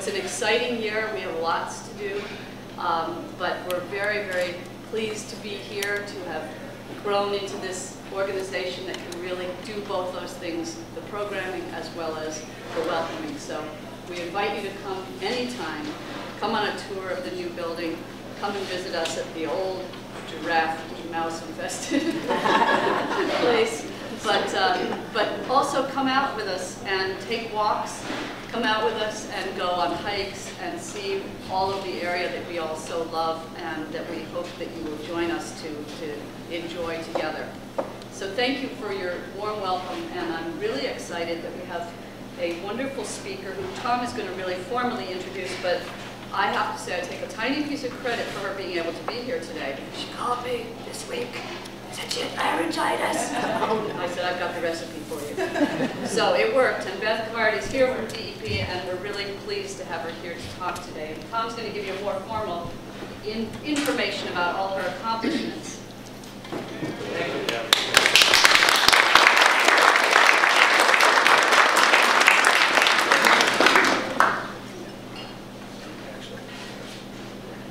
it's an exciting year. We have lots to do, but we're very, very pleased to be here, to have grown into this organization that can really do both those things, the programming as well as the welcoming. So we invite you to come anytime. Come on a tour of the new building. Come and visit us at the old giraffe, mouse-infested place. But also come out with us and take walks. Come out with us and go on hikes and see all of the area that we all so love and that we hope that you will join us to enjoy together. So thank you for your warm welcome, and I'm really excited that we have a wonderful speaker who Tom is going to really formally introduce, but I have to say I take a tiny piece of credit for her being able to be here today. She called me this week. Said she had laryngitis. I said, I've got the recipe for you. So it worked, and Beth Card is here from DEP, and we're really pleased to have her here to talk today. And Tom's going to give you more formal information about all her accomplishments. Thank you, Deb.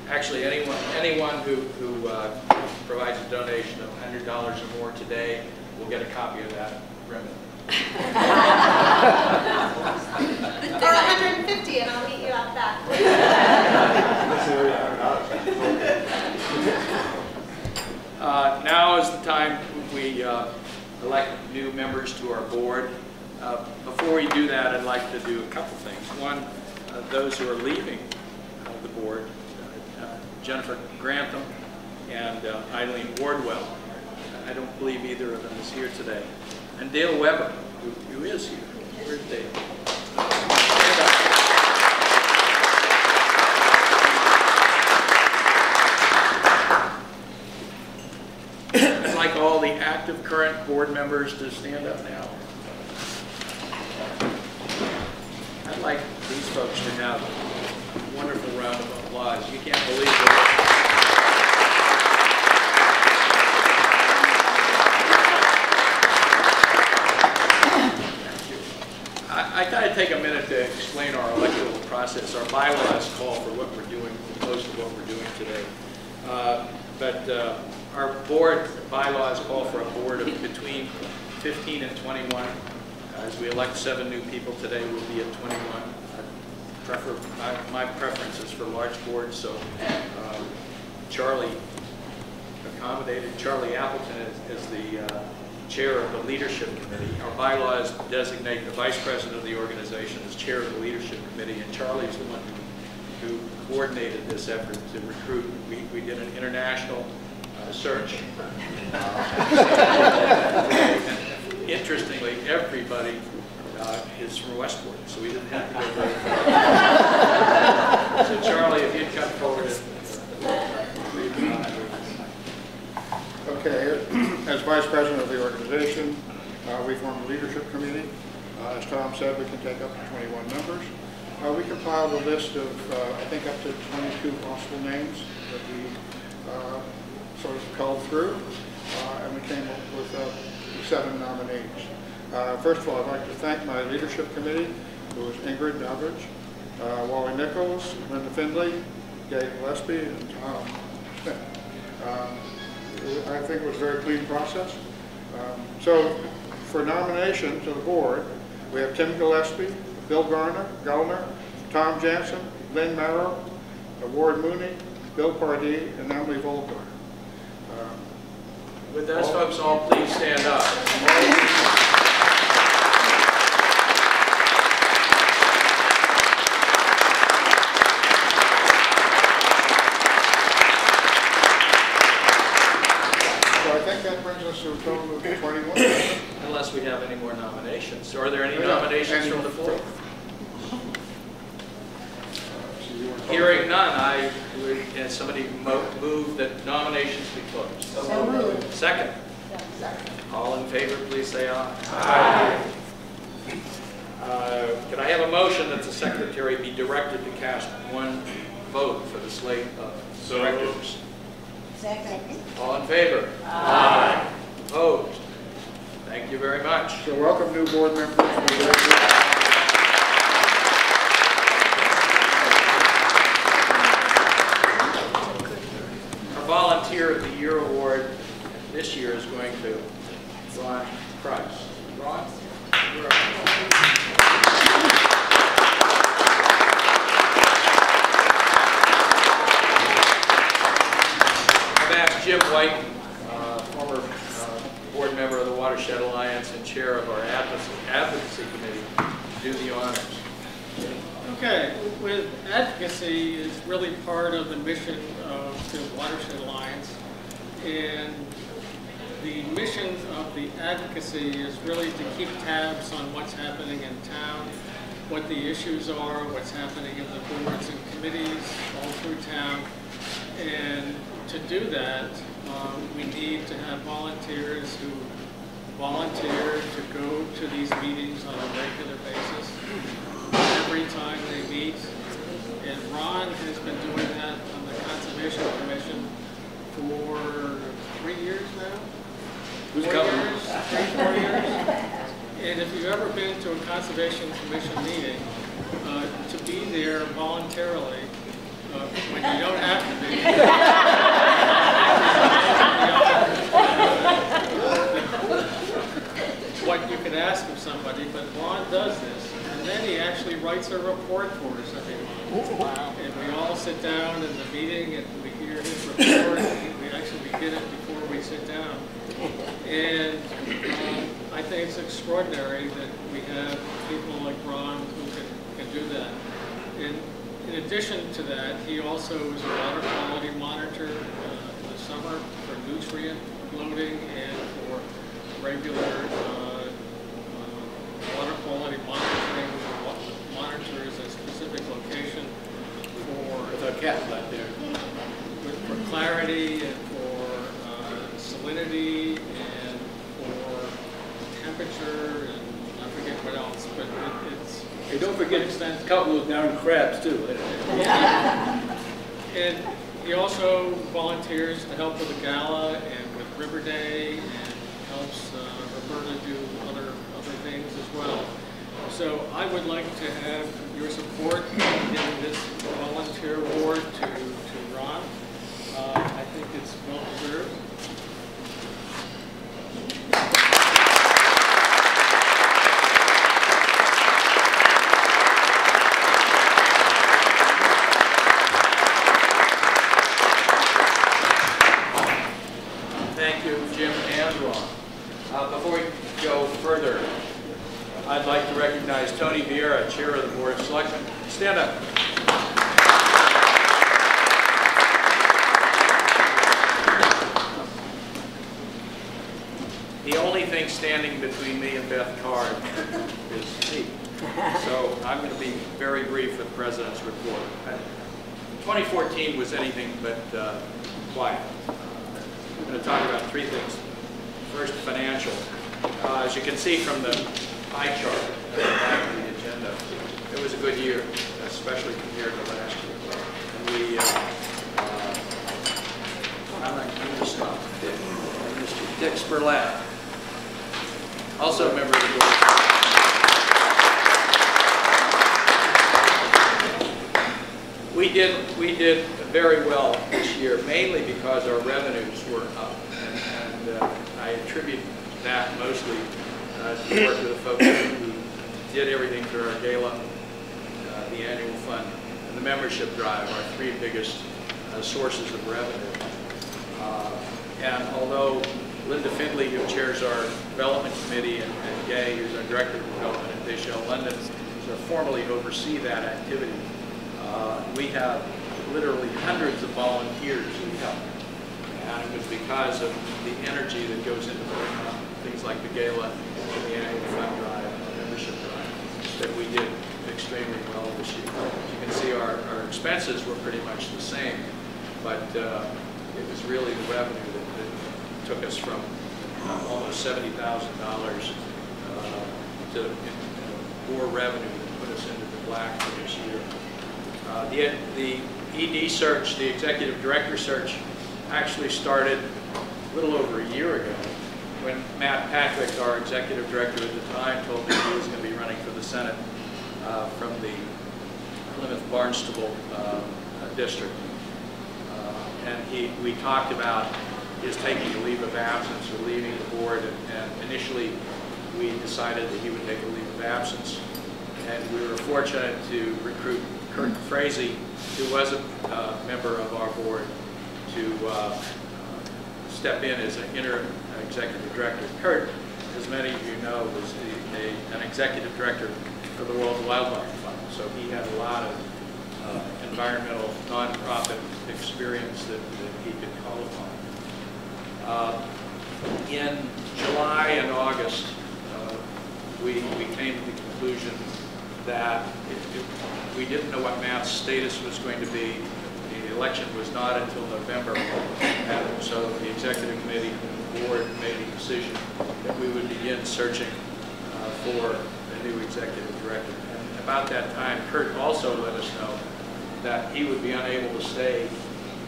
Actually, anyone who provides a donation of $100 or more today will get a copy of that ribbon. Or 150, and I'll meet you out back. Now is the time we elect new members to our board. Before we do that, I'd like to do a couple things. One, those who are leaving the board, Jennifer Grantham and Eileen Wardwell. I don't believe either of them is here today. And Dale Weber, who is here. Where's Dale? I'd like all the active current board members to stand up now. I'd like these folks to have a wonderful round of applause. You can't believe it. I thought I'd take a minute to explain our electoral process. Our bylaws call for what we're doing, most of what we're doing today. But our board bylaws call for a board of between 15 and 21. As we elect 7 new people today, we'll be at 21. My preference is for large boards, so Charlie accommodated. Charlie Appleton is the chair of the leadership committee. Our bylaws designate the vice president of the organization as chair of the leadership committee, and Charlie is the one who coordinated this effort to recruit. We did an international search. Interestingly, everybody is from Westport, so we didn't have to go very far. So Charlie, if you'd come forward. Okay, as vice president of the organization, we formed a leadership committee. As Tom said, we can take up to 21 members. We compiled a list of, I think, up to 22 possible names that we sort of culled through, and we came up with 7 nominees. First of all, I'd like to thank my leadership committee, who is Ingrid Doveridge, Wally Nichols, Linda Findley, Gabe Gillespie, and Tom Smith. I think it was a very clean process. So for nomination to the board, we have Tim Gillespie, Bill Gallner, Tom Jansen, Lynn Merrill, Ward Mooney, Bill Pardee, and Emily Volker. Would those folks all please stand up? That brings us to a total of 21. Unless we have any more nominations. Are there any nominations from the floor? Hearing none, I would, and somebody move that nominations be closed. So moved. Second. All in favor, please say aye. Aye. Can I have a motion that the secretary be directed to cast 1 vote for the slate of directors? Second. All in favor? Aye. Opposed? Thank you very much. So welcome new board members. Volunteer of the Year award this year is going to Ron Price. Ron? You're up. I've asked Jim White, former board member of the Watershed Alliance and chair of our advocacy committee, to do the honors. Okay, with advocacy is really part of the mission of the Watershed Alliance, and the mission of the advocacy is really to keep tabs on what's happening in town, what the issues are, what's happening in the boards and committees all through town, and to do that, we need to have volunteers who volunteer to go to these meetings on a regular basis every time they meet. And Ron has been doing that on the Conservation Commission for 3 years now? Who's 4 coming? years? 3-4 years? And if you've ever been to a Conservation Commission meeting, to be there voluntarily, when you don't have to be, what you could ask of somebody, but Ron does this. And then he actually writes a report for us every month. Wow. And we all sit down in the meeting and we hear his report. We actually begin it before we sit down. And I think it's extraordinary that we have people like Ron who can do that. And in addition to that, he also is a water quality monitor in the summer for nutrient loading and for regular water quality monitoring. Monitors a specific location for a cat back there. For clarity and for salinity and for temperature and I forget what else, but it's. Hey, don't forget a couple of down crabs too. Yeah. And he also volunteers to help with the gala and with River Day and helps Roberta do other things as well. So I would like to have your support in giving this volunteer award to Ron. I think it's well deserved. Thank you, Jim and Ron. Before we go further, I'd like to recognize Tony Vieira, Chair of the Board of Selectmen. Stand up. The only thing standing between me and Beth Card is me. So I'm going to be very brief with the President's report. 2014 was anything but quiet. I'm going to talk about three things. First, financial. As you can see from the pie chart at the back of the agenda, it was a good year, especially compared to last year. And we, I'm going to stop. Mr. Dick Spurlatt, also a member of the board. We did very well this year, mainly because our revenues were up, and I attribute that mostly to the work of the folks who did everything for our gala, the annual fund, and the membership drive, our three biggest sources of revenue. And although Linda Findley, who chairs our development committee, and Gay, who's our director of development at Bayshell London, formally oversee that activity, we have literally hundreds of volunteers who help. And it was because of the energy that goes into things like the gala and the annual fund drive and the membership drive that we did extremely well this year. As you can see, our expenses were pretty much the same, but it was really the revenue that took us from almost $70,000 to more revenue that put us into the black for this year. The ED search, the executive director search, actually started a little over a year ago when Matt Patrick, our executive director at the time, told me he was going to be running for the Senate from the Plymouth Barnstable district. and we talked about his taking a leave of absence or leaving the board, and initially we decided that he would take a leave of absence. And we were fortunate to recruit Kurt Frazee, who was a member of our board, to step in as an interim executive director. Kurt, as many of you know, was an executive director for the World Wildlife Fund, so he had a lot of environmental nonprofit experience that he could call upon. In July and August, we came to the conclusion that we didn't know what Matt's status was going to be. The election was not until November, and so the executive committee and the board made a decision that we would begin searching for a new executive director. And about that time, Kurt also let us know that he would be unable to stay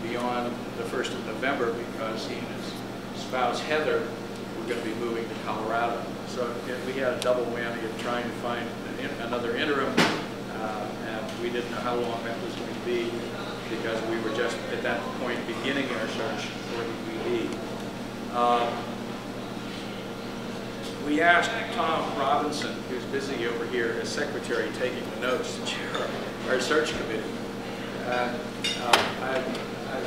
beyond the 1st of November because he and his spouse, Heather, were going to be moving to Colorado. So we had a double whammy of trying to find another interim, and we didn't know how long that was going to be because we were just at that point beginning our search for the ED. We asked Tom Robinson, who's busy over here as secretary taking the notes, to chair our search committee.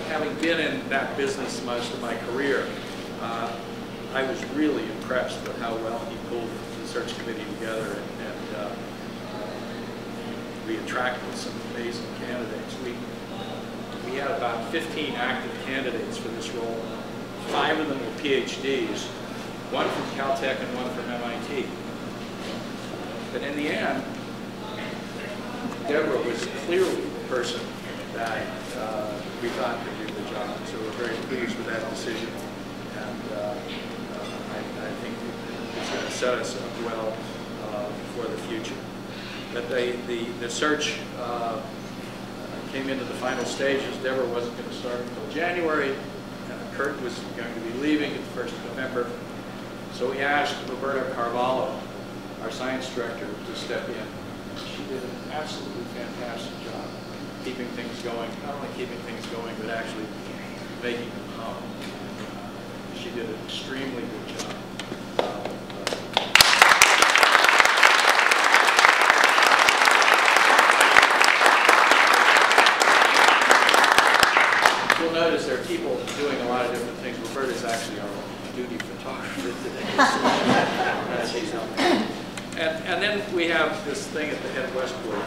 Having been in that business most of my career, I was really impressed with how well he pulled the search committee together, and we attracted some amazing candidates. We had about 15 active candidates for this role. 5 of them were PhDs, one from Caltech and one from MIT. But in the end, Deborah was clearly the person that we thought could do the job. So we're very pleased with that decision, and I think it's going to set us up well for the future. But the search came into the final stages. Deborah wasn't going to start until January. Kurt was going to be leaving at the 1st of November. So we asked Roberta Carvalho, our science director, to step in. She did an absolutely fantastic job keeping things going, not only keeping things going, but actually making them hum. She did an extremely good job. You'll notice there are people doing a lot of different things. Roberta's actually our duty photographer today. She's helping. And then we have this thing at the head of Westport.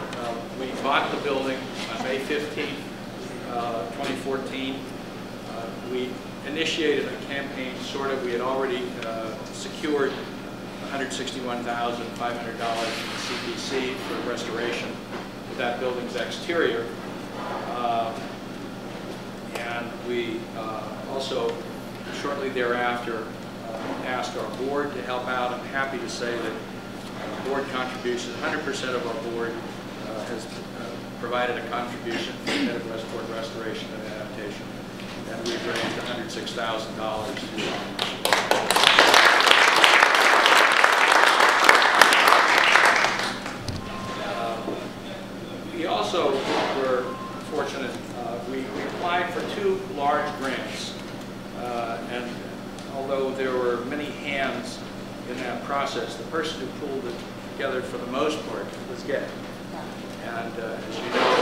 We bought the building on May 15th, 2014. We initiated a campaign, sort of. We had already secured $161,500 in the CPC for restoration of that building's exterior. And we also, shortly thereafter, asked our board to help out. I'm happy to say that board contributions, 100% of our board has provided a contribution for the head of Westport Restoration and Adaptation. And we've raised $106,000. We also were fortunate. We applied for 2 large grants, and although there were many hands in that process, the person who pulled it together for the most part was Gay. And as you know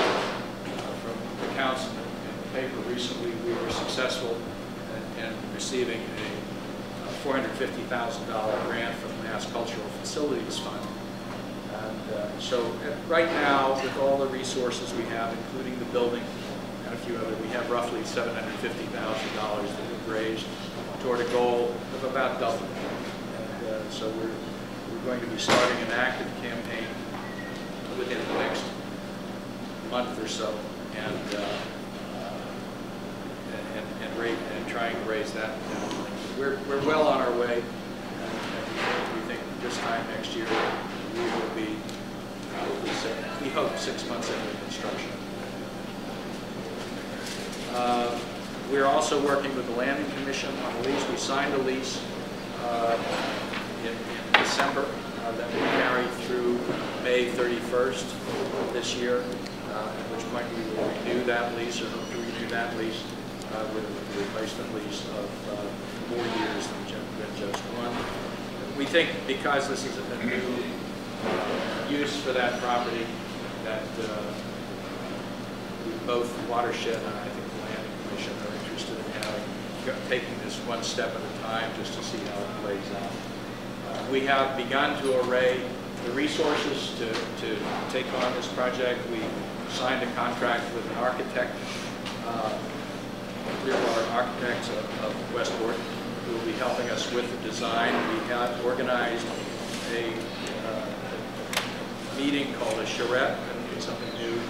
from the accounts in the paper recently, we were successful in receiving a $450,000 grant from the Mass Cultural Facilities Fund. And so right now, with all the resources we have, including the building and a few other, we have roughly $750,000 that we've raised toward a goal of about double. And so we're going to be starting an active campaign within the next month or so, and trying to raise that. We're well on our way, and we think this time next year we will be, we hope, 6 months into construction. We're also working with the Landing Commission on a lease. We signed a lease in December that will carry through May 31st of this year, at which point we will renew that lease, or hope to renew that lease. with a replacement lease of more years than just one. We think because this is a new use for that property, that both Watershed and I think the Land Commission are interested in taking this one step at a time just to see how it plays out. We have begun to array the resources to take on this project. We signed a contract with an architect, Clearwater Architects of Westport, who will be helping us with the design. We have organized a meeting called a charrette, and it's something new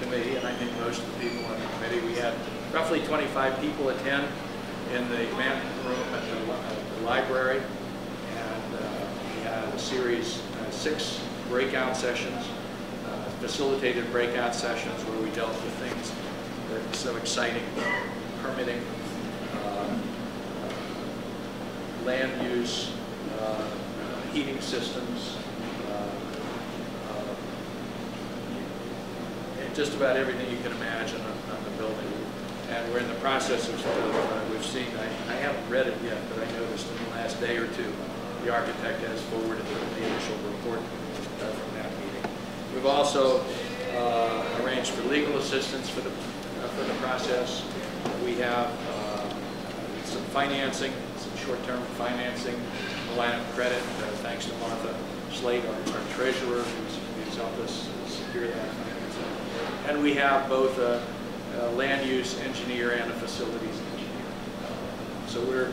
to me, and I think most of the people on the committee. We had roughly 25 people attend in the management room at the library, and we had a series, 6 breakout sessions, facilitated breakout sessions where we dealt with things that are so exciting: permitting, land use, heating systems, and just about everything you can imagine on the building. And we're in the process of, we've seen, I haven't read it yet, but I noticed in the last day or two, the architect has forwarded the initial report from that meeting. We've also arranged for legal assistance for the process. We have some financing, some short-term financing, a line of credit, thanks to Martha Slate, our treasurer, who's helped us secure that financing. And we have both a land use engineer and a facilities engineer. So we're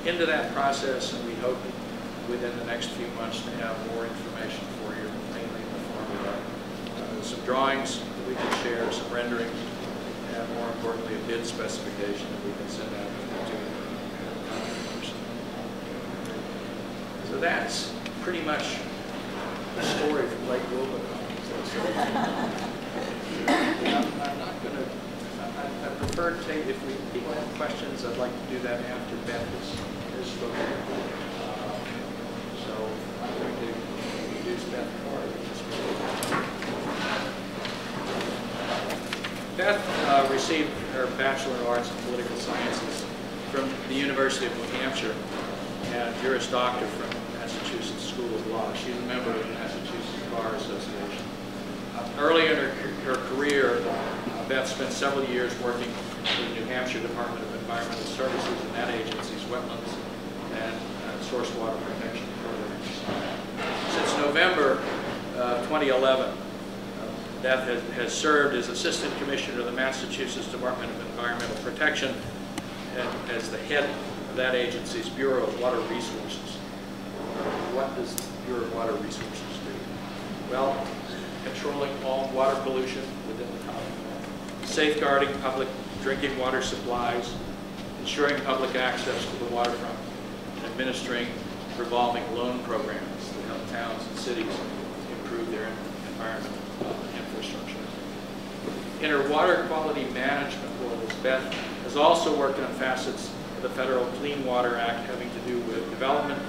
into that process, and we hope within the next few months to have more information for you, mainly in the form of some drawings that we can share, some renderings, and more importantly, a bid specification that we can send out to customers. So that's pretty much the story from Lake Wilbur. I'm not going to. I prefer to take, if people have questions, I'd like to do that after Beth is spoken. So I'm going to introduce Beth Carr. Beth received her Bachelor of Arts in Political Sciences from the University of New Hampshire and Juris Doctor from Massachusetts School of Law. She's a member of the Massachusetts Bar Association. Early in her career, Beth spent several years working with the New Hampshire Department of Environmental Services and that agency's wetlands and source water protection programs. Since November 2011, Beth has served as Assistant Commissioner of the Massachusetts Department of Environmental Protection and as the head of that agency's Bureau of Water Resources. What does the Bureau of Water Resources do? Well, controlling all water pollution within the Commonwealth, safeguarding public drinking water supplies, ensuring public access to the waterfront, and administering revolving loan programs that help towns and cities improve their environmental infrastructure. In her water quality management roles, Beth has also worked on facets of the Federal Clean Water Act having to do with development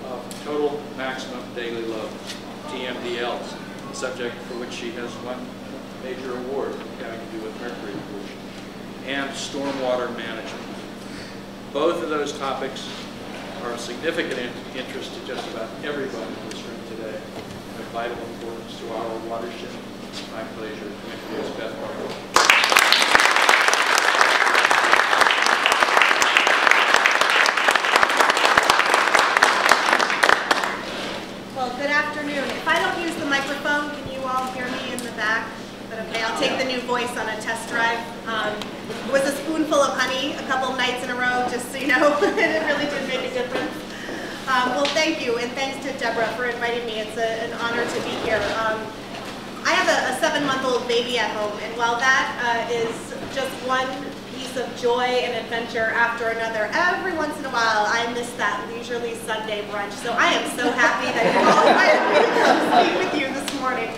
of total maximum daily loads, TMDLs, a subject for which she has won a major award having to do with mercury pollution, and stormwater management. Both of those topics are of significant interest to just about everybody in this room today, and of vital importance to our watershed. It's my pleasure to introduce Beth Carr. Well, good afternoon. If I don't use the microphone, can you all hear me in the back? Is that okay? I'll take the new voice on a test drive. It was a spoonful of honey a couple nights in a row, just so you know. It really did make a difference. Well, thank you, and thanks to Deborah for inviting me. It's an honor to be here. I have a 7-month-old baby at home, and while that is just one piece of joy and adventure after another, every once in a while I miss that leisurely Sunday brunch. So I am so happy that you all invited me to come speak with you this morning.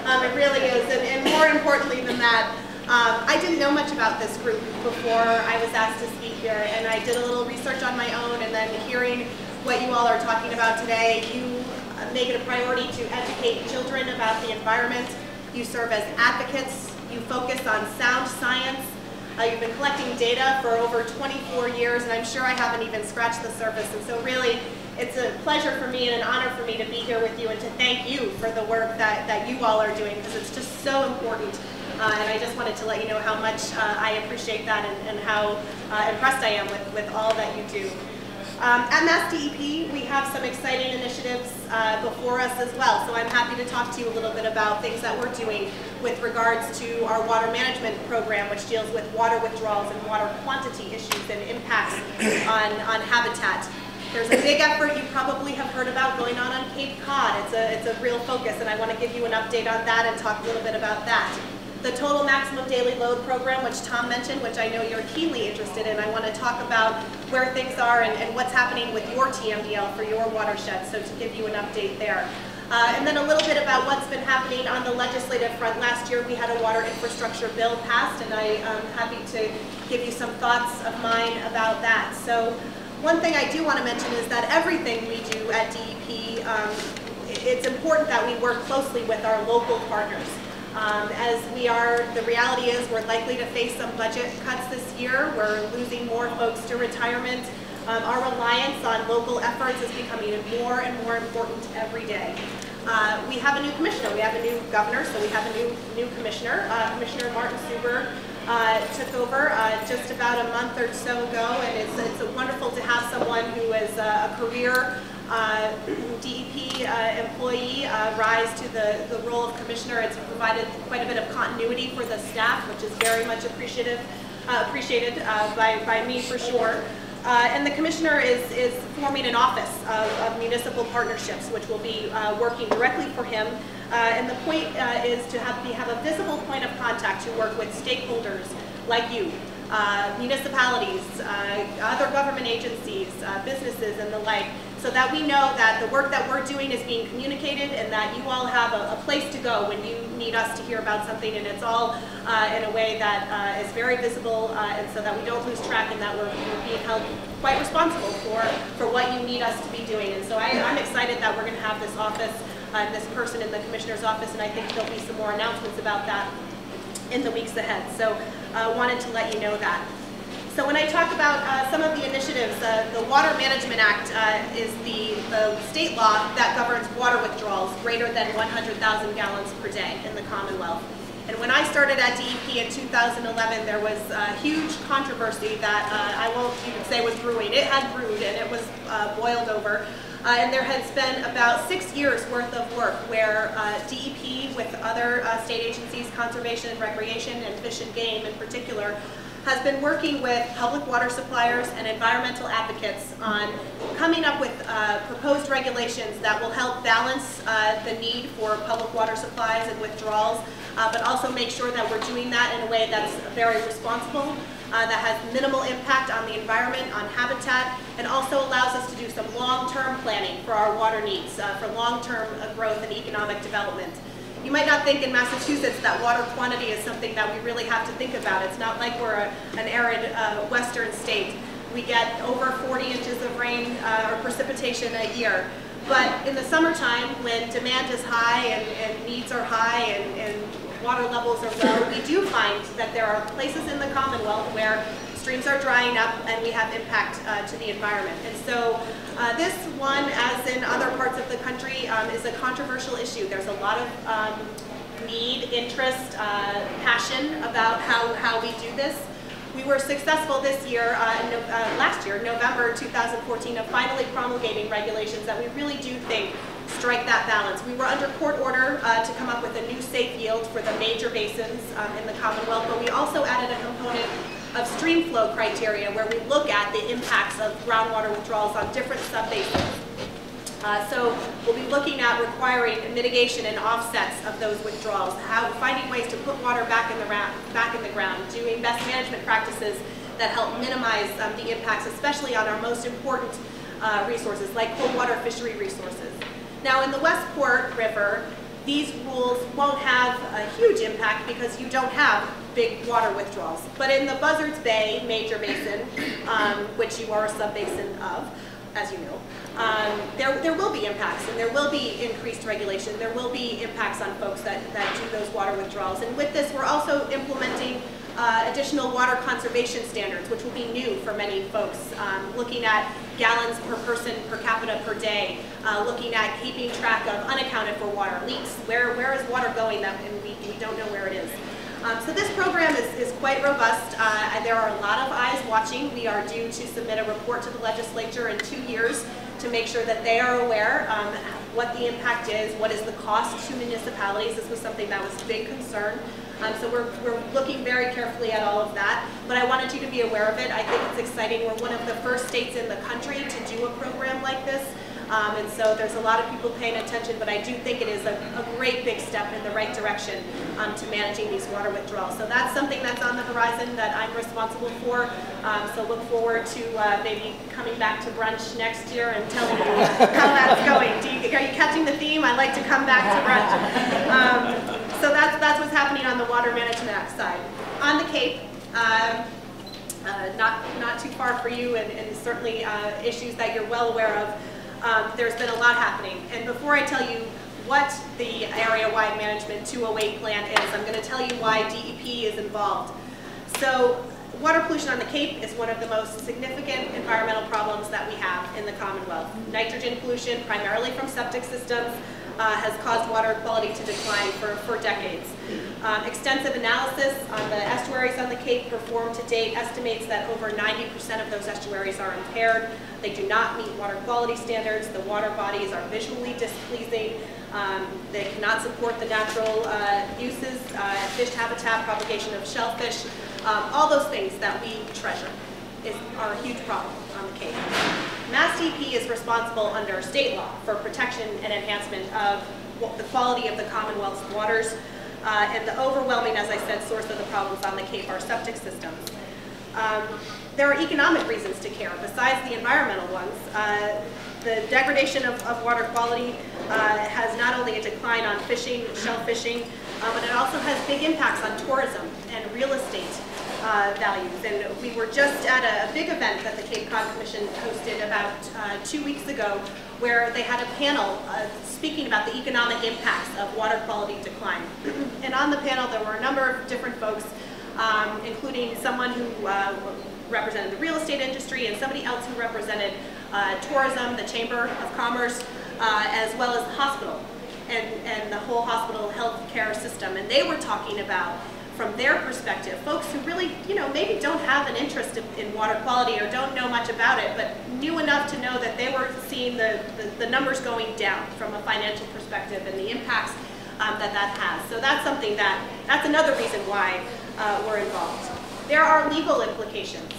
It really is, and more importantly than that, I didn't know much about this group before I was asked to speak here, and I did a little research on my own, and then hearing what you all are talking about today, you make it a priority to educate children about the environment. You serve as advocates. You focus on sound science. You've been collecting data for over 24 years, and I'm sure I haven't even scratched the surface. And so really, it's a pleasure for me and an honor for me to be here with you and to thank you for the work that you all are doing, because it's just so important. And I just wanted to let you know how much I appreciate that and how impressed I am with all that you do. At MassDEP, we have some exciting initiatives before us as well, so I'm happy to talk to you a little bit about things that we're doing with regards to our water management program, which deals with water withdrawals and water quantity issues and impacts on habitat. There's a big effort you probably have heard about going on Cape Cod. It's a real focus, and I want to give you an update on that and talk a little bit about that. The total maximum daily load program, which Tom mentioned, which I know you're keenly interested in. I want to talk about where things are and what's happening with your TMDL for your watershed, so to give you an update there. And then a little bit about what's been happening on the legislative front. Last year we had a water infrastructure bill passed, and I am happy to give you some thoughts of mine about that. So one thing I do want to mention is that everything we do at DEP, it's important that we work closely with our local partners. As the reality is we're likely to face some budget cuts this year. We're losing more folks to retirement. Our reliance on local efforts is becoming more and more important every day. We have a new commissioner. We have a new governor, so we have a new commissioner. Commissioner Martin Suber took over just about a month or so ago, and it's wonderful to have someone who is a career DEP employee rise to the role of commissioner. It's provided quite a bit of continuity for the staff, which is very much appreciated by me for sure. And the commissioner is forming an office of municipal partnerships, which will be working directly for him. And the point is to have a visible point of contact to work with stakeholders like you, municipalities, other government agencies, businesses, and the like, so that we know that the work that we're doing is being communicated and that you all have a place to go when you need us to hear about something, and it's all in a way that is very visible, and so that we don't lose track and that we're being held quite responsible for what you need us to be doing. And so I'm excited that we're going to have this office, this person in the commissioner's office, and I think there'll be some more announcements about that in the weeks ahead. So wanted to let you know that. So when I talk about some of the initiatives, the Water Management Act is the state law that governs water withdrawals greater than 100,000 gallons per day in the Commonwealth. And when I started at DEP in 2011, there was a huge controversy that I won't even say was brewing. It had brewed and it was boiled over. And there has been about 6 years worth of work where DEP with other state agencies, Conservation and Recreation and Fish and Game in particular, has been working with public water suppliers and environmental advocates on coming up with proposed regulations that will help balance the need for public water supplies and withdrawals, but also make sure that we're doing that in a way that's very responsible, that has minimal impact on the environment, on habitat, and also allows us to do some long-term planning for our water needs, for long-term growth and economic development. You might not think in Massachusetts that water quantity is something that we really have to think about. It's not like we're an arid western state. We get over 40 inches of rain or precipitation a year. But in the summertime, when demand is high and needs are high and water levels are low, we do find that there are places in the Commonwealth where streams are drying up and we have impact to the environment. And so this one, as in other parts of the country, is a controversial issue. There's a lot of need, interest, passion about how we do this. We were successful this year, last year, November 2014, of finally promulgating regulations that we really do think strike that balance. We were under court order to come up with a new safe yield for the major basins in the Commonwealth, but we also added a component of stream flow criteria where we look at the impacts of groundwater withdrawals on different subbasins. So we'll be looking at requiring mitigation and offsets of those withdrawals, finding ways to put water back in the ground, doing best management practices that help minimize the impacts, especially on our most important resources like cold water fishery resources. Now in the Westport River, these rules won't have a huge impact because you don't have big water withdrawals. But in the Buzzards Bay major basin, which you are a sub-basin of, as you know, there will be impacts and there will be increased regulation. There will be impacts on folks that do those water withdrawals. And with this, we're also implementing additional water conservation standards, which will be new for many folks, looking at gallons per person per capita per day, looking at keeping track of unaccounted for water leaks. Where is water going that and we don't know where it is. So this program is quite robust. There are a lot of eyes watching. We are due to submit a report to the legislature in 2 years to make sure that they are aware what the impact is, what is the cost to municipalities. This was something that was a big concern. So we're looking very carefully at all of that, but I wanted you to be aware of it. I think it's exciting. We're one of the first states in the country to do a program like this, and so there's a lot of people paying attention, but I do think it is a great big step in the right direction to managing these water withdrawals. So that's something that's on the horizon that I'm responsible for, so look forward to maybe coming back to brunch next year and telling you how that's going. Are you catching the theme? I like to come back to brunch. So that's what's happening on the Water Management Act side. On the Cape, not too far for you, and certainly issues that you're well aware of. There's been a lot happening. And before I tell you what the area-wide management 208 plan is, I'm going to tell you why DEP is involved. So water pollution on the Cape is one of the most significant environmental problems that we have in the Commonwealth. Nitrogen pollution, primarily from septic systems, has caused water quality to decline for decades. Extensive analysis on the estuaries on the Cape performed to date estimates that over 90% of those estuaries are impaired. They do not meet water quality standards. The water bodies are visually displeasing. They cannot support the natural uses, fish habitat, propagation of shellfish, all those things that we treasure are a huge problem on the Cape. Mass DEP is responsible under state law for protection and enhancement of the quality of the Commonwealth's waters, and the overwhelming, as I said, source of the problems on the Cape are septic systems. There are economic reasons to care besides the environmental ones. The degradation of water quality has not only a decline on fishing, shell fishing, but it also has big impacts on tourism and real estate values. And we were just at a big event that the Cape Cod Commission hosted about 2 weeks ago, where they had a panel speaking about the economic impacts of water quality decline. And on the panel there were a number of different folks, including someone who represented the real estate industry and somebody else who represented tourism, the Chamber of Commerce, as well as the hospital and the whole hospital health care system. And they were talking about, from their perspective, folks who really, maybe don't have an interest in water quality or don't know much about it, but knew enough to know that they were seeing the numbers going down from a financial perspective and the impacts that has. So that's something that's another reason why we're involved. There are legal implications.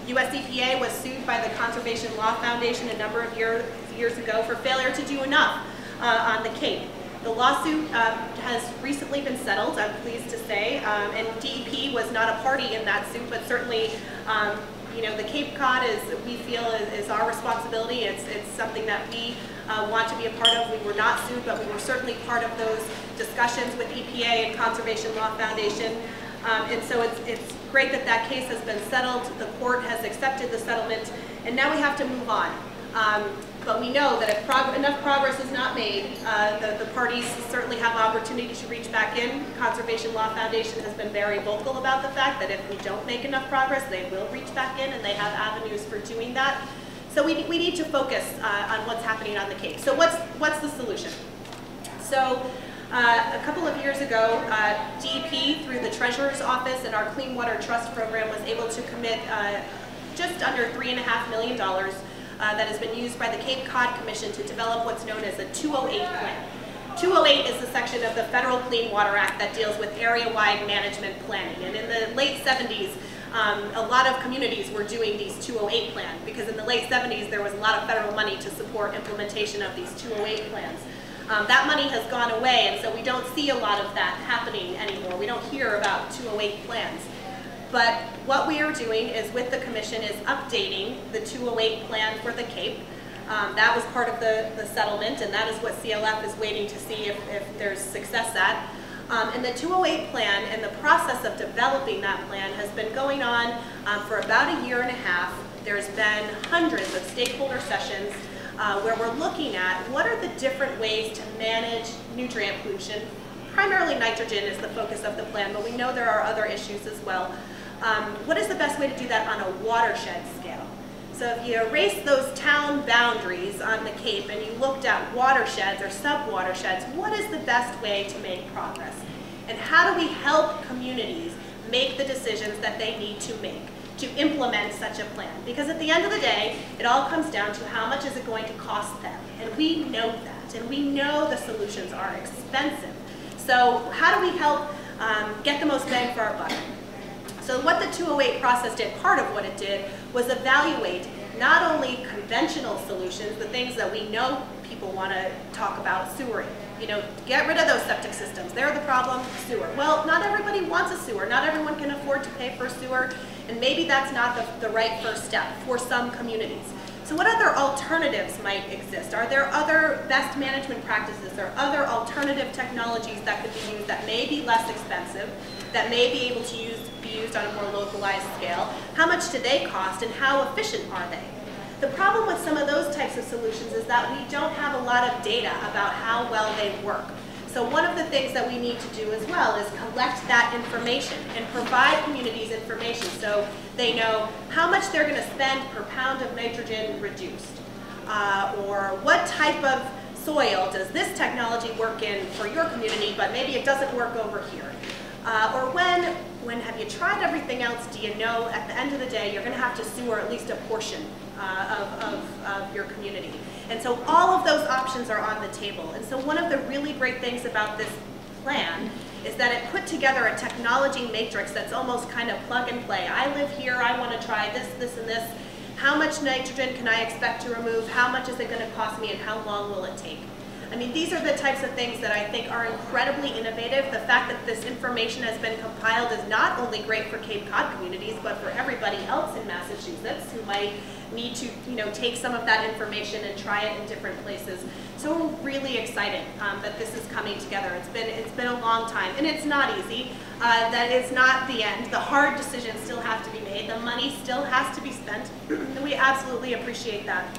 US EPA was sued by the Conservation Law Foundation a number of years ago for failure to do enough on the Cape. The lawsuit has recently been settled, I'm pleased to say, and DEP was not a party in that suit, but certainly, the Cape Cod we feel is our responsibility. It's something that we want to be a part of. We were not sued, but we were certainly part of those discussions with EPA and Conservation Law Foundation. And so it's great that case has been settled. The court has accepted the settlement, and now we have to move on. But we know that if enough progress is not made, the parties certainly have opportunity to reach back in. Conservation Law Foundation has been very vocal about the fact that if we don't make enough progress, they will reach back in, and they have avenues for doing that. So we need to focus on what's happening on the Cape. So what's the solution? So a couple of years ago, DEP, through the Treasurer's Office and our Clean Water Trust program, was able to commit just under $3.5 million that has been used by the Cape Cod Commission to develop what's known as a 208 plan. 208 is the section of the Federal Clean Water Act that deals with area-wide management planning. And in the late 70s, a lot of communities were doing these 208 plans, because in the late 70s there was a lot of federal money to support implementation of these 208 plans. That money has gone away, and so we don't see a lot of that happening anymore. We don't hear about 208 plans. But what we are doing is, with the Commission, is updating the 208 plan for the Cape. That was part of the settlement, and that is what CLF is waiting to see if there's success at. And the 208 plan and the process of developing that plan has been going on for about a year and a half. There's been hundreds of stakeholder sessions where we're looking at what are the different ways to manage nutrient pollution, primarily nitrogen is the focus of the plan, but we know there are other issues as well. What is the best way to do that on a watershed scale? So if you erase those town boundaries on the Cape and you looked at watersheds or sub-watersheds, what is the best way to make progress? And how do we help communities make the decisions that they need to make to implement such a plan? Because at the end of the day, it all comes down to how much is it going to cost them. And we know that, and we know the solutions are expensive. So how do we help get the most bang for our buck? So what the 208 process did, part of what it did, was evaluate not only conventional solutions, the things that we know people want to talk about, sewering. You know, get rid of those septic systems. They're the problem, sewer. Well, not everybody wants a sewer. Not everyone can afford to pay for a sewer, and maybe that's not the right first step for some communities. So what other alternatives might exist? Are there other best management practices or other alternative technologies that could be used that may be less expensive, that may be able to be used on a more localized scale? How much do they cost and how efficient are they? The problem with some of those types of solutions is that we don't have a lot of data about how well they work. So one of the things that we need to do as well is collect that information and provide communities information so they know how much they're going to spend per pound of nitrogen reduced, or what type of soil does this technology work in for your community, but maybe it doesn't work over here. Or when have you tried everything else, do you know at the end of the day you're going to have to sewer at least a portion of your community? And so all of those options are on the table. And so one of the really great things about this plan is that it put together a technology matrix that's almost kind of plug and play. I live here, I want to try this, this, and this. How much nitrogen can I expect to remove? How much is it going to cost me, and how long will it take? I mean, these are the types of things that I think are incredibly innovative. The fact that this information has been compiled is not only great for Cape Cod communities, but for everybody else in Massachusetts who might need to, take some of that information and try it in different places. So we're really excited that this is coming together. It's been a long time, and it's not easy. That is not the end. The hard decisions still have to be made. The money still has to be spent, and we absolutely appreciate that.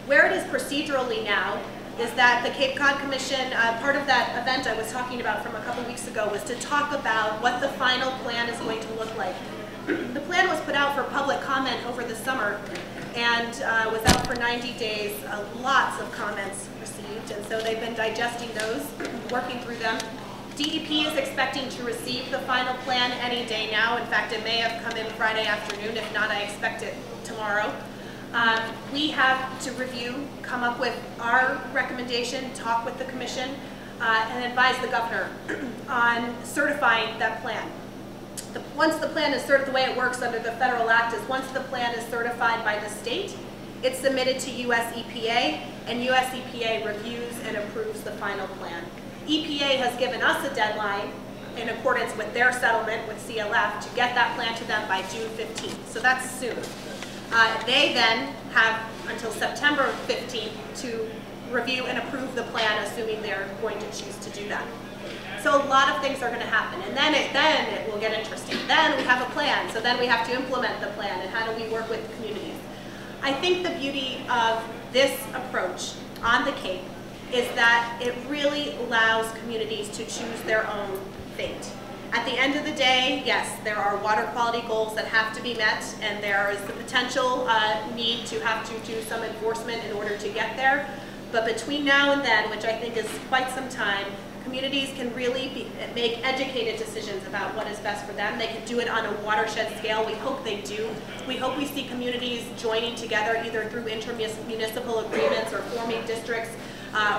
Where it is procedurally now is that the Cape Cod Commission, part of that event I was talking about from a couple weeks ago, was to talk about what the final plan is going to look like. The plan was put out for public comment over the summer and was out for 90 days. Lots of comments received, and so they've been digesting those, working through them. DEP is expecting to receive the final plan any day now. In fact, it may have come in Friday afternoon. If not, I expect it tomorrow. We have to review, come up with our recommendation, talk with the commission, and advise the governor on certifying that plan. Once the plan is certified, the way it works under the federal act is once the plan is certified by the state, it's submitted to US EPA, and US EPA reviews and approves the final plan. EPA has given us a deadline in accordance with their settlement with CLF to get that plan to them by June 15th, so that's soon. They then have until September 15th to review and approve the plan, assuming they're going to choose to do that. So a lot of things are going to happen, and then it will get interesting. Then we have a plan, so then we have to implement the plan, and how do we work with communities? I think the beauty of this approach on the Cape is that it really allows communities to choose their own fate. At the end of the day, yes, there are water quality goals that have to be met, and there is the potential need to have to do some enforcement in order to get there. But between now and then, which I think is quite some time, communities can really make educated decisions about what is best for them. They can do it on a watershed scale. We hope they do. We hope we see communities joining together either through intermunicipal agreements or forming districts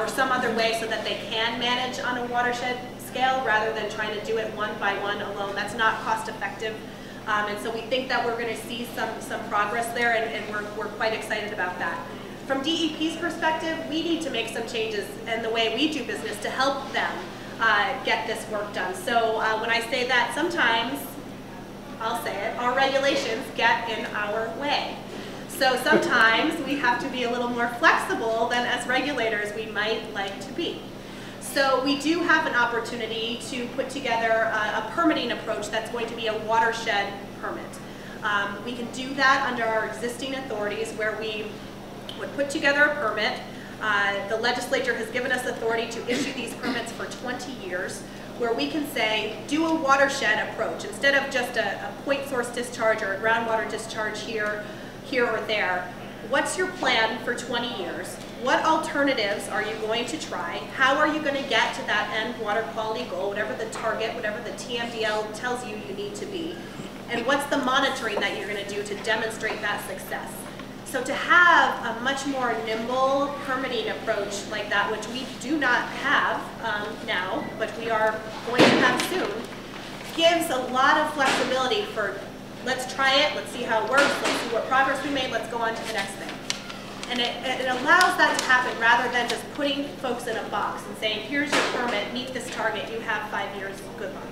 or some other way so that they can manage on a watershed scale rather than trying to do it one by one alone. That's not cost effective. And so we think that we're going to see some progress there, and we're quite excited about that. From DEP's perspective, we need to make some changes in the way we do business to help them get this work done. So when I say that, sometimes, I'll say it, our regulations get in our way. So sometimes we have to be a little more flexible than as regulators we might like to be. So we do have an opportunity to put together a permitting approach that's going to be a watershed permit. We can do that under our existing authorities where we would put together a permit. The legislature has given us authority to issue these permits for 20 years, where we can say, do a watershed approach. Instead of just a point source discharge or a groundwater discharge here or there, what's your plan for 20 years? What alternatives are you going to try? How are you going to get to that end water quality goal, whatever the target, whatever the TMDL tells you you need to be? And what's the monitoring that you're going to do to demonstrate that success? So to have a much more nimble permitting approach like that, which we do not have now, but we are going to have soon, gives a lot of flexibility for, let's try it, let's see how it works, let's see what progress we made, let's go on to the next thing. And it allows that to happen rather than just putting folks in a box and saying, here's your permit, meet this target, you have 5 years, good luck.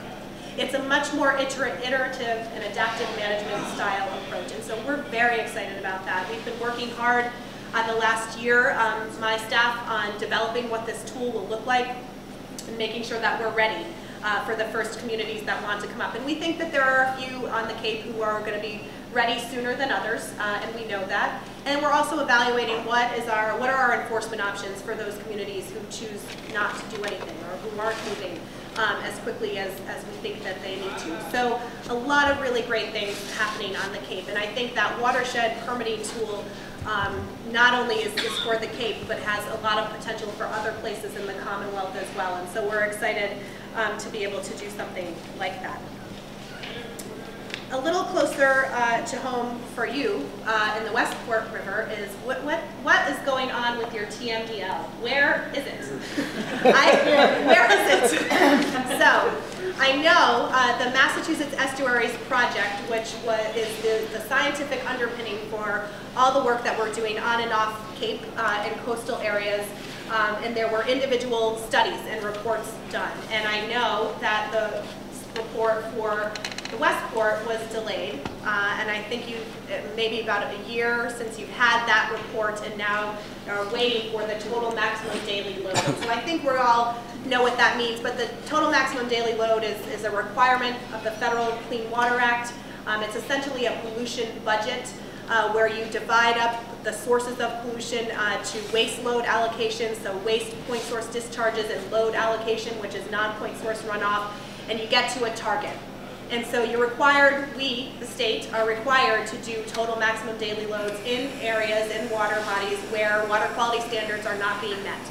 It's a much more iterative and adaptive management style approach, and so we're very excited about that. We've been working hard on the last year, my staff, on developing what this tool will look like and making sure that we're ready for the first communities that want to come up. And we think that there are a few on the Cape who are going to be ready sooner than others, and we know that. And we're also evaluating what are our enforcement options for those communities who choose not to do anything or who aren't moving as quickly as we think that they need to. So a lot of really great things happening on the Cape, and I think that watershed permitting tool not only is for the Cape, but has a lot of potential for other places in the Commonwealth as well, and so we're excited to be able to do something like that. A little closer to home for you in the Westport River is what is going on with your TMDL? Where is it? Where is it? So I know the Massachusetts Estuaries Project, which is the scientific underpinning for all the work that we're doing on and off Cape and coastal areas. And there were individual studies and reports done. And I know that the report for the Westport was delayed, and I think maybe about a year since you've had that report, and now are waiting for the total maximum daily load. So I think we all know what that means, but the total maximum daily load is a requirement of the Federal Clean Water Act. It's essentially a pollution budget where you divide up the sources of pollution to waste load allocation, so waste point source discharges, and load allocation, which is non-point source runoff, and you get to a target. And so you're required, we, the state, are required to do total maximum daily loads in areas, in water bodies where water quality standards are not being met.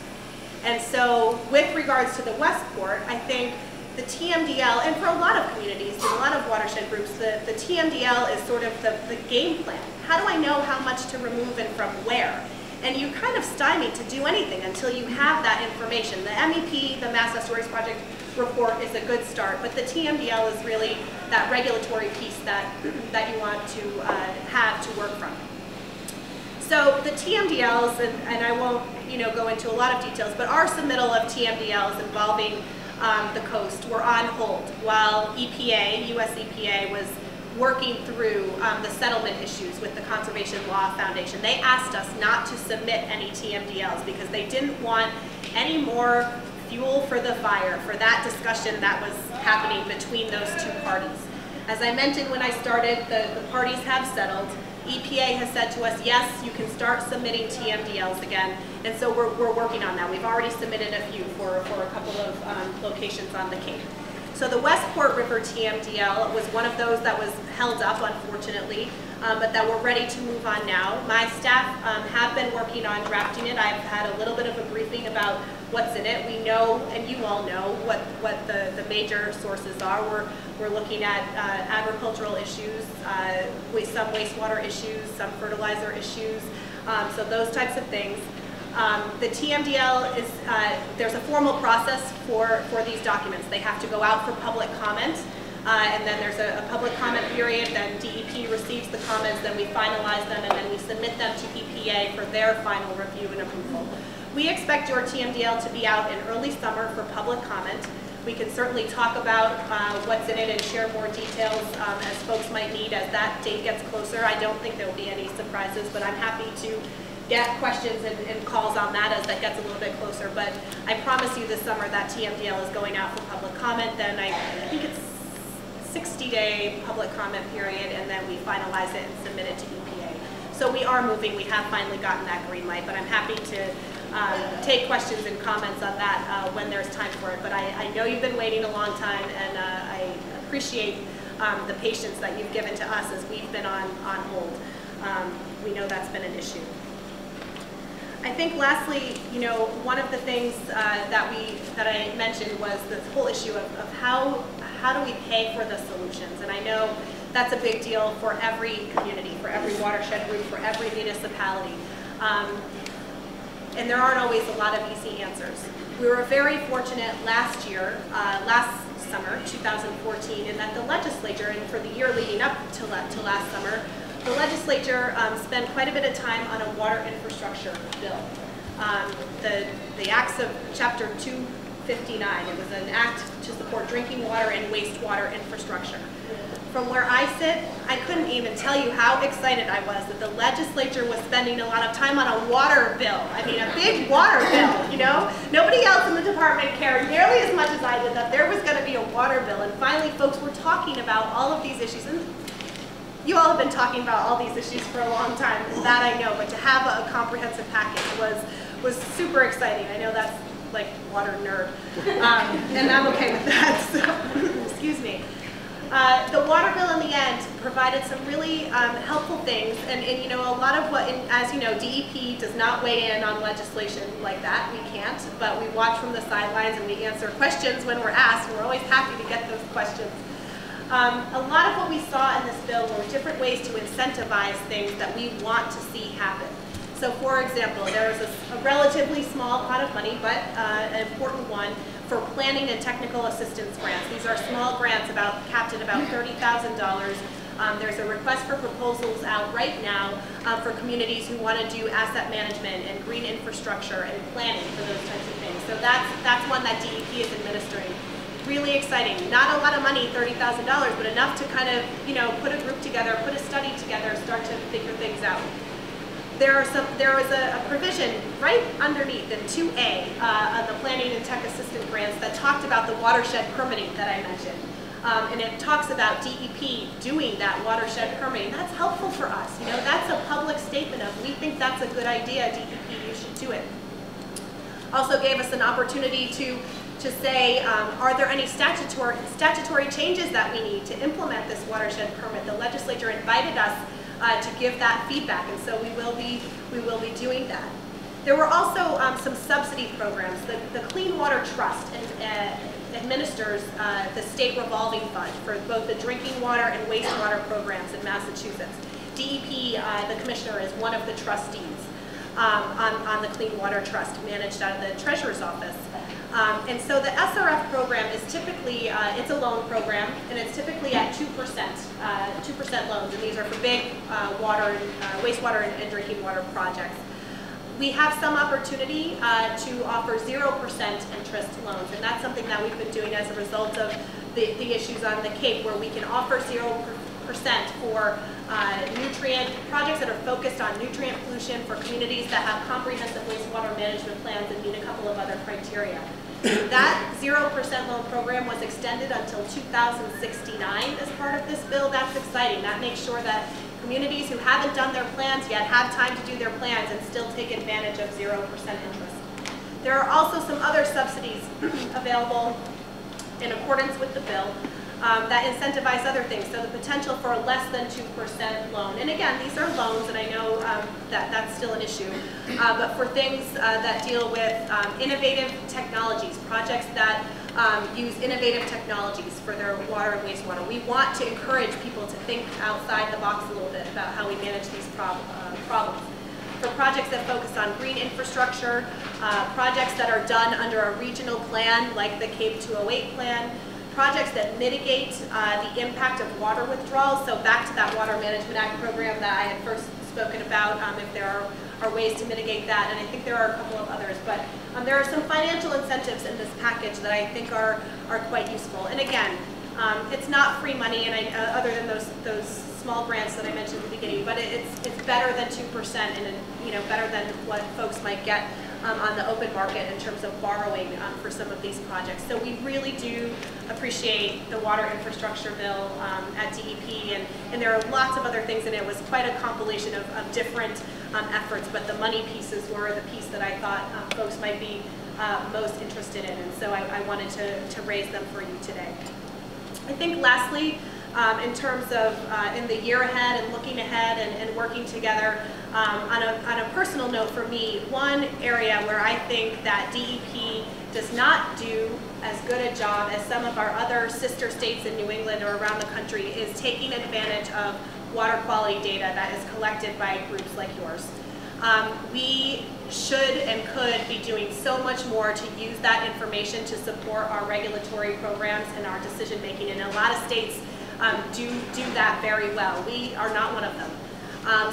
And so with regards to the Westport, I think the TMDL, and for a lot of communities, and a lot of watershed groups, the TMDL is sort of the game plan. How do I know how much to remove and from where? And you're kind of stymied to do anything until you have that information. The MEP, the Mass Estuaries Project report, is a good start, but the TMDL is really that regulatory piece that you want to have to work from. So the TMDLs, and I won't go into a lot of details, but our submittal of TMDLs involving the coast were on hold while EPA, US EPA, was working through the settlement issues with the Conservation Law Foundation. They asked us not to submit any TMDLs because they didn't want any more fuel for the fire for that discussion that was happening between those two parties. As I mentioned when I started, the parties have settled. EPA has said to us, yes, you can start submitting TMDLs again, and so we're working on that. We've already submitted a few for a couple of locations on the Cape. So the Westport River TMDL was one of those that was held up, unfortunately, but that we're ready to move on now. My staff have been working on drafting it. I've had a little bit of a briefing about what's in it. We know, and you all know, what the major sources are. We're looking at agricultural issues, some wastewater issues, some fertilizer issues, so those types of things. The TMDL is, there's a formal process for these documents. They have to go out for public comment, and then there's a public comment period, then DEP receives the comments, then we finalize them, and then we submit them to EPA for their final review and approval. We expect your TMDL to be out in early summer for public comment. We can certainly talk about what's in it and share more details as folks might need as that date gets closer. I don't think there will be any surprises, but I'm happy to get questions and calls on that as that gets a little bit closer. But I promise you this summer that TMDL is going out for public comment. Then I think it's 60-day public comment period, and then we finalize it and submit it to EPA. So we are moving. We have finally gotten that green light, but I'm happy to take questions and comments on that when there's time for it. But I know you've been waiting a long time, and I appreciate the patience that you've given to us as we've been on hold. We know that's been an issue. I think lastly, you know, one of the things that I mentioned was this whole issue of how do we pay for the solutions? And I know that's a big deal for every community, for every watershed group, for every municipality. And there aren't always a lot of easy answers. We were very fortunate last summer, 2014, in that the legislature, and for the year leading up to last summer, the legislature spent quite a bit of time on a water infrastructure bill. The acts of Chapter 259, it was an act to support drinking water and wastewater infrastructure. From where I sit, I couldn't even tell you how excited I was that the legislature was spending a lot of time on a water bill. I mean, a big water bill, you know? Nobody else in the department cared nearly as much as I did that there was going to be a water bill. And finally, folks were talking about all of these issues. And you all have been talking about all these issues for a long time, that I know, but to have a comprehensive package was super exciting. I know that's like water nerd, and I'm okay with that, so excuse me. The water bill in the end provided some really helpful things, and you know, a lot of what, as you know, DEP does not weigh in on legislation like that. We can't, but we watch from the sidelines and we answer questions when we're asked, and we're always happy to get those questions. A lot of what we saw in this bill were different ways to incentivize things that we want to see happen. So for example, there was a relatively small pot of money, but an important one, for planning and technical assistance grants. These are small grants capped at about $30,000. There's a request for proposals out right now for communities who want to do asset management and green infrastructure and planning for those types of things. So that's one that DEP is administering. Really exciting. Not a lot of money, $30,000, but enough to kind of, you know, put a group together, put a study together, start to figure things out. There was a provision right underneath in 2A of the planning and tech assistant grants that talked about the watershed permitting that I mentioned. And it talks about DEP doing that watershed permitting. That's helpful for us. You know, that's a public statement of, we think that's a good idea, DEP, you should do it. Also gave us an opportunity to say, are there any statutory changes that we need to implement this watershed permit? The legislature invited us to give that feedback, and so we will be doing that. There were also some subsidy programs. The Clean Water Trust administers the state revolving fund for both the drinking water and wastewater programs in Massachusetts. DEP, the commissioner, is one of the trustees on the Clean Water Trust, managed out of the Treasurer's Office. And so the SRF program is typically, it's a loan program, and it's typically at 2% loans, and these are for big wastewater and drinking water projects. We have some opportunity to offer 0% interest loans, and that's something that we've been doing as a result of the issues on the Cape, where we can offer 0% for nutrient projects that are focused on nutrient pollution for communities that have comprehensive wastewater management plans and meet a couple of other criteria. That 0% loan program was extended until 2069 as part of this bill. That's exciting. That makes sure that communities who haven't done their plans yet have time to do their plans and still take advantage of 0% interest. There are also some other subsidies available in accordance with the bill that incentivize other things. So the potential for a less than 2% loan. And again, these are loans, and I know that that's still an issue, but for things that deal with innovative technologies, projects that use innovative technologies for their water and wastewater. We want to encourage people to think outside the box a little bit about how we manage these problems. For projects that focus on green infrastructure, projects that are done under a regional plan like the Cape 208 plan, projects that mitigate the impact of water withdrawals. So back to that Water Management Act program that I had first spoken about, if there are ways to mitigate that, and I think there are a couple of others. But there are some financial incentives in this package that I think are quite useful. And again, It's not free money, and other than those small grants that I mentioned at the beginning, but it's better than 2%, and better than what folks might get on the open market in terms of borrowing for some of these projects. So we really do appreciate the water infrastructure bill at DEP, and there are lots of other things in it. It was quite a compilation of different efforts, but the money pieces were the piece that I thought folks might be most interested in, and so I wanted to raise them for you today. I think lastly, in terms of in the year ahead and looking ahead and working together, on a personal note for me, one area where I think that DEP does not do as good a job as some of our other sister states in New England or around the country is taking advantage of water quality data that is collected by groups like yours. We should and could be doing so much more to use that information to support our regulatory programs and our decision making, and a lot of states do that very well. We are not one of them.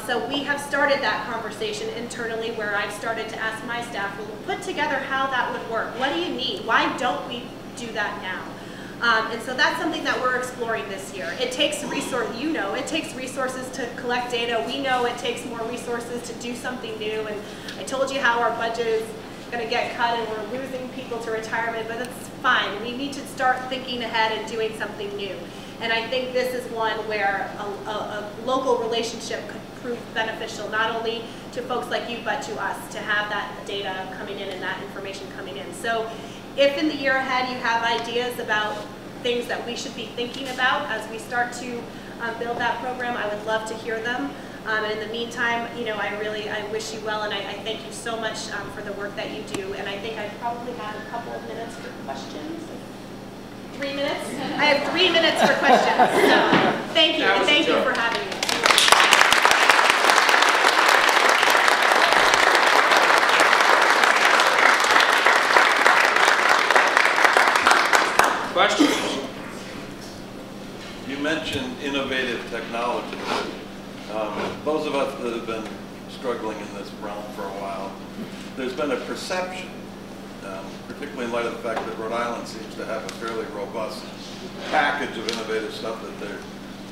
So we have started that conversation internally, where I've started to ask my staff, well, put together how that would work. What do you need? Why don't we do that now? And so that's something that we're exploring this year. It takes resources, it takes resources to collect data. We know it takes more resources to do something new. And I told you how our budget is going to get cut and we're losing people to retirement, but that's fine. We need to start thinking ahead and doing something new. And I think this is one where a local relationship could prove beneficial, not only to folks like you, but to us, to have that data coming in and that information coming in. So if in the year ahead you have ideas about things that we should be thinking about as we start to build that program, I would love to hear them. And in the meantime, I wish you well, and I thank you so much for the work that you do. And I think I probably have a couple of minutes for questions. 3 minutes? I have 3 minutes for questions. So thank you, and thank you for having me. Questions? You mentioned innovative technology. Those of us that have been struggling in this realm for a while, there's been a perception, particularly in light of the fact that Rhode Island seems to have a fairly robust package of innovative stuff that they're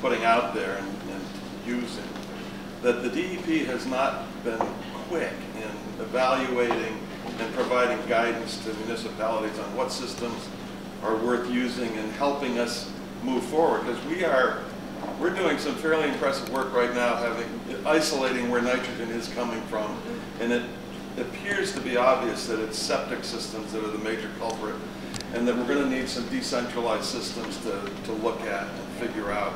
putting out there and using, that the DEP has not been quick in evaluating and providing guidance to municipalities on what systems are worth using and helping us move forward, because we're doing some fairly impressive work right now, isolating where nitrogen is coming from, and it appears to be obvious that it's septic systems that are the major culprit, and that we're going to need some decentralized systems to look at and figure out.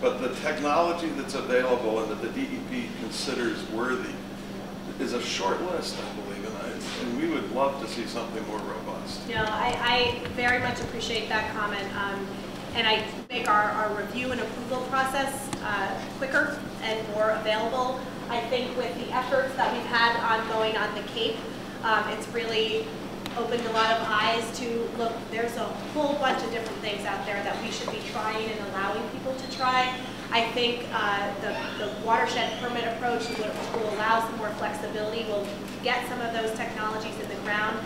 But the technology that's available and that the DEP considers worthy is a short list, I believe, and we would love to see something more robust. I very much appreciate that comment. And I make our review and approval process quicker and more available. I think with the efforts that we've had ongoing on the Cape, it's really opened a lot of eyes to, look, there's a whole bunch of different things out there that we should be trying and allowing people to try. I think the watershed permit approach will allow some more flexibility, will get some of those technologies in the ground.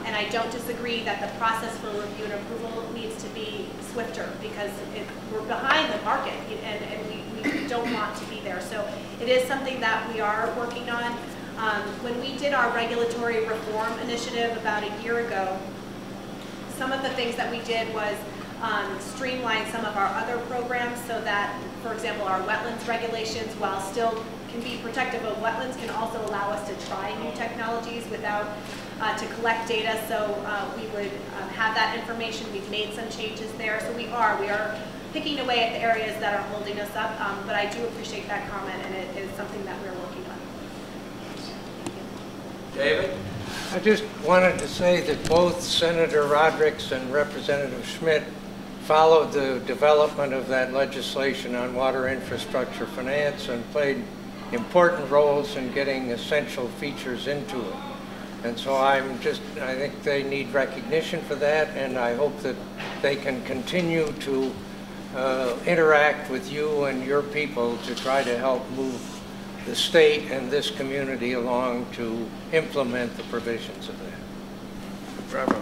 And I don't disagree that the process for review and approval needs to be swifter, because we're behind the market, and we don't want to be there. So it is something that we are working on. When we did our regulatory reform initiative about a year ago, some of the things that we did was streamline some of our other programs so that, for example, our wetlands regulations, while still can be protective of wetlands, can also allow us to try new technologies without to collect data. So we would have that information. We've made some changes there. So we are picking away at the areas that are holding us up. But I do appreciate that comment, and it is something that we're working on. David? I just wanted to say that both Senator Rodericks and Representative Schmidt followed the development of that legislation on water infrastructure finance and played important roles in getting essential features into it. And so I think they need recognition for that, and I hope that they can continue to interact with you and your people to try to help move the state and this community along to implement the provisions of that. Bravo.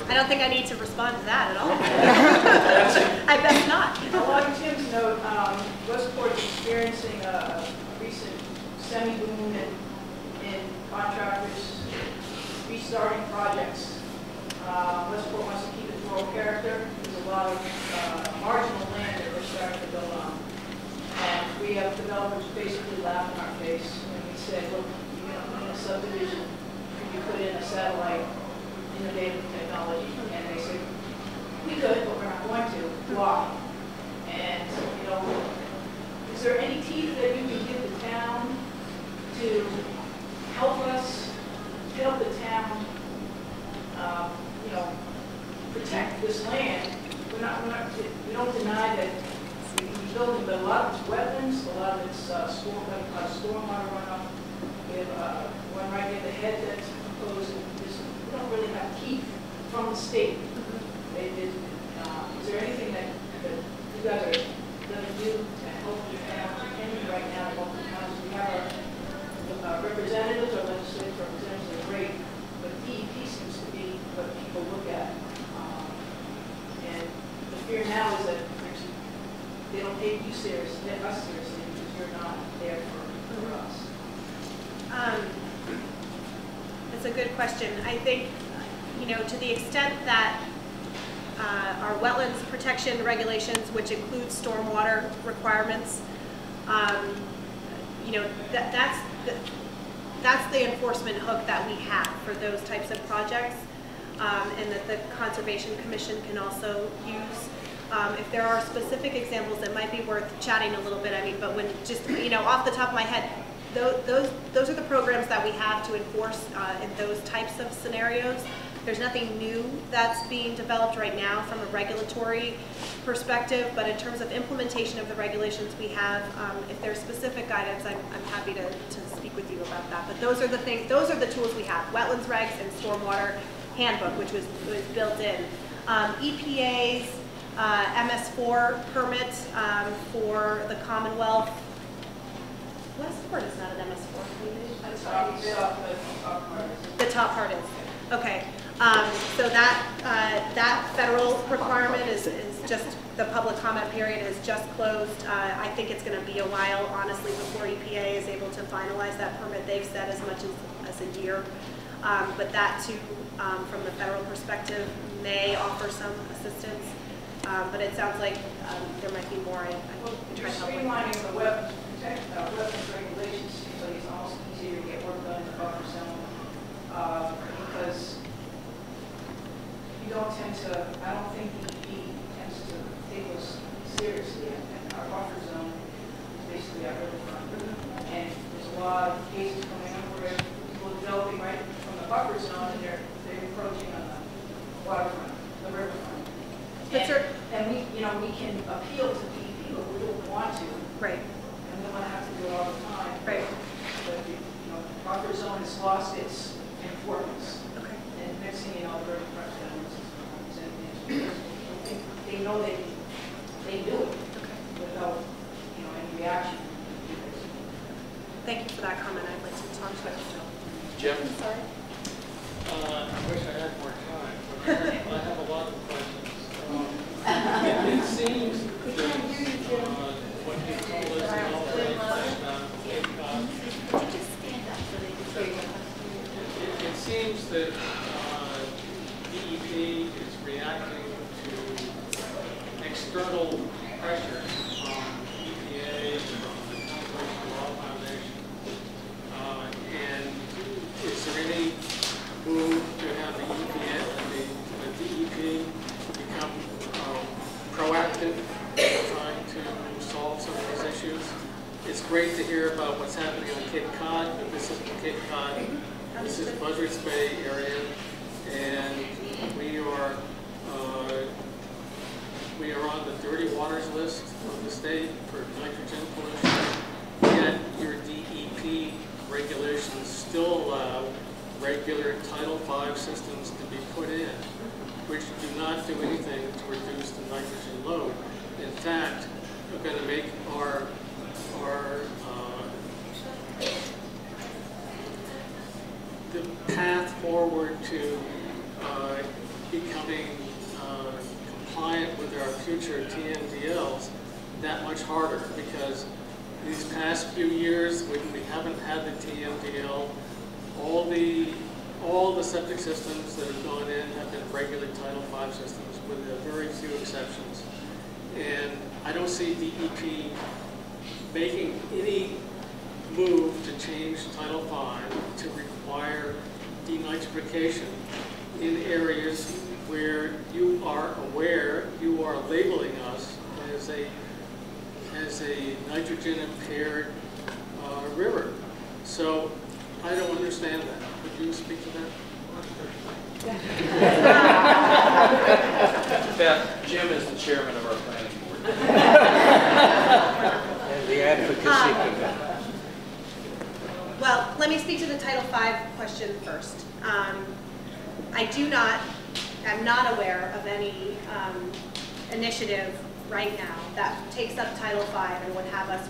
I don't think I need to respond to that at all. I bet not. Along Tim's note, Westport is experiencing a recent semi-boom in contractors restarting projects. Westport wants to keep its rural character. There's a lot of marginal land that we're starting to build on. And we have developers basically laugh in our face when we say, look, you're going to put in a subdivision, you put in a satellite innovative technology. And they say, we could, but we're not going to. Why? And, you know, is there any teeth that you can give the town to help us, help the town, you know, protect this land? We don't deny that we can be building, but a lot of it's wetlands, a lot of it's stormwater runoff. We have one right near the head that's proposed. We don't really have teeth from the state. Is there anything that you guys are going to do to help the town? Right now, local towns, we have our representatives, our legislative representatives are great, but DEP seems to be what people look at. And the fear now is that actually they don't take you seriously, us seriously, because you're not there for us. That's a good question. I think, you know, to the extent that our wetlands protection regulations, which include stormwater requirements, you know, that's the enforcement hook that we have for those types of projects, and that the Conservation Commission can also use. If there are specific examples that might be worth chatting a little bit, I mean, but when just, you know, off the top of my head, those are the programs that we have to enforce in those types of scenarios. There's nothing new that's being developed right now from a regulatory perspective, but in terms of implementation of the regulations we have, if there's specific guidance, I'm happy to speak with you about that. But those are the things, those are the tools we have: wetlands regs and stormwater handbook, which was built in. EPA's MS4 permit for the Commonwealth. Westport is not an MS4 community. The top part is. Okay. So that federal requirement is just, the public comment period is just closed. I think it's going to be a while, honestly, before EPA is able to finalize that permit. They've said as much as a year. But that too, from the federal perspective, may offer some assistance. But it sounds like there might be more. You're streamlining the wetlands regulations, so it's almost easier to get work done in the buffer zone because you don't tend to. I don't think DEP tends to take us seriously, and our buffer zone is basically our riverfront. And there's a lot of cases coming up where people are developing right from the buffer zone, and they're encroaching on the waterfront, the riverfront. And we, you know, we can appeal to DEP, but we don't want to. Right. And we don't want to have to do it all the time. Right. But, you know, buffer zone has lost its importance. Okay. And next thing you know, the riverfront is they know they do it without, you know, any reaction. Thank you for that comment. I'd like to talk to it. Jim? Sorry. I wish I had more time, but I have a lot of questions. It seems that what you told us in all it seems that DEP is reacting to external pressures from EPA and from the Conservation Law Foundation. And is there any move to have the EPA and the DEP become proactive in trying to solve some of these issues? It's great to hear about what's happening on Cape Cod, but this isn't Cape Cod. This is Buzzards Bay area, and we are on the dirty waters list of the state for nitrogen pollution. Yet your DEP regulations still allow regular Title V systems to be put in, which do not do anything to reduce the nitrogen load. In fact, we're going to make our the path forward to becoming compliant with our future TMDLs that much harder, because these past few years, when we haven't had the TMDL, all the septic systems that have gone in have been regular Title V systems, with very few exceptions. And I don't see DEP making any move to change Title V to require denitrification in areas where you are aware you are labeling us as a nitrogen impaired river. So I don't understand that. Could you speak to that? Beth, Jim is the chairman of our planning board. And the advocacy committee. Well, let me speak to the Title V question first. I'm not aware of any initiative right now that takes up Title V and would have us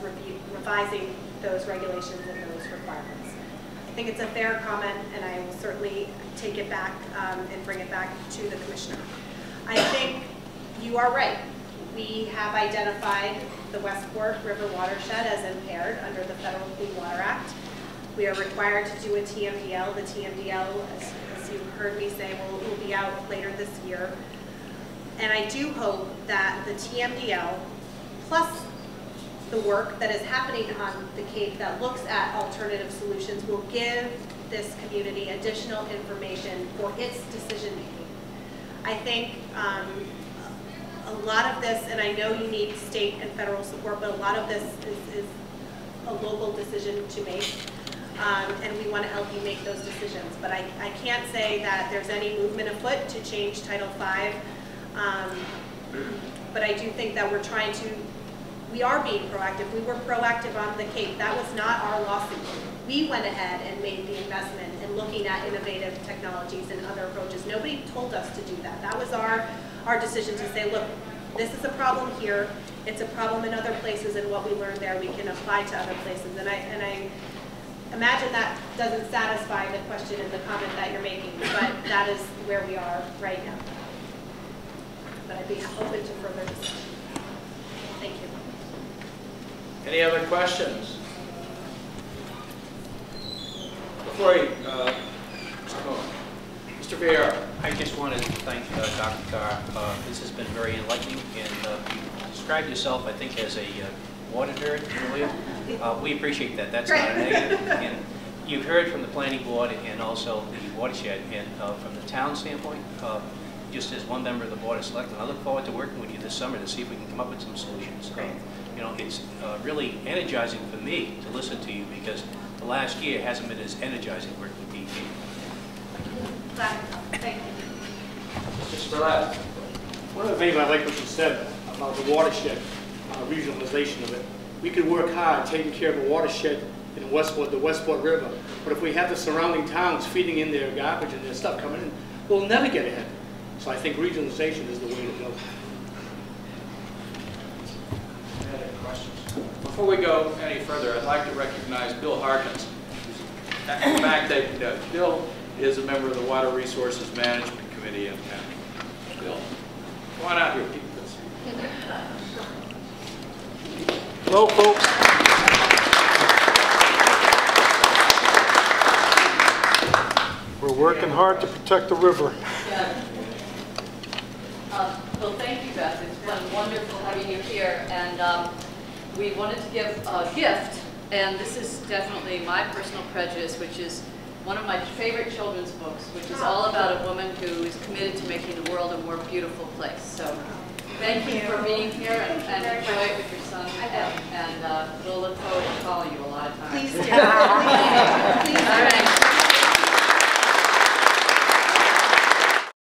revising those regulations and those requirements. I think it's a fair comment, and I will certainly take it back and bring it back to the commissioner. I think you are right. We have identified the Westport River Watershed as impaired under the Federal Clean Water Act. We are required to do a TMDL. The TMDL, as you heard me say, will be out later this year. And I do hope that the TMDL, plus the work that is happening on the Cape that looks at alternative solutions, will give this community additional information for its decision making. I think a lot of this, and I know you need state and federal support, but a lot of this is a local decision to make. And we want to help you make those decisions. But I can't say that there's any movement afoot to change Title V. But I do think that we are being proactive. We were proactive on the Cape. That was not our lawsuit. We went ahead and made the investment in looking at innovative technologies and other approaches. Nobody told us to do that. That was our decision to say, look, this is a problem here. It's a problem in other places, and what we learned there we can apply to other places. And I imagine that doesn't satisfy the question and the comment that you're making, but that is where we are right now. But I'd be open to further discussion. Thank you. Any other questions? Before you, Mr. Vieira. I just wanted to thank Dr. Carr. This has been very enlightening, and you described yourself, I think, as a water nerd earlier. We appreciate that. That's not a negative. And you've heard from the planning board and also the watershed, and from the town standpoint, just as one member of the board of selectmen, I look forward to working with you this summer to see if we can come up with some solutions. You know, it's really energizing for me to listen to you, because the last year hasn't been as energizing working with DEP. Thank you. Mr. Spillett. One of the things I like what you said about the watershed, regionalization of it. We could work hard taking care of a watershed in Westport, the Westport River, but if we have the surrounding towns feeding in their garbage and their stuff coming in, we'll never get ahead. So I think regionalization is the way to go. Any other questions? Before we go any further, I'd like to recognize Bill Harkins. In fact, Bill is a member of the Water Resources Management Committee in town. Bill, come on out here, keep this. Hello, folks. We're working hard to protect the river. Yeah. Well, thank you, Beth. It's been wonderful having you here. And we wanted to give a gift, and this is definitely my personal prejudice, which is one of my favorite children's books, which is all about a woman who is committed to making the world a more beautiful place. So thank you for being here, and enjoy it with your son. And we'll look forward to calling you a lot of times. Please do.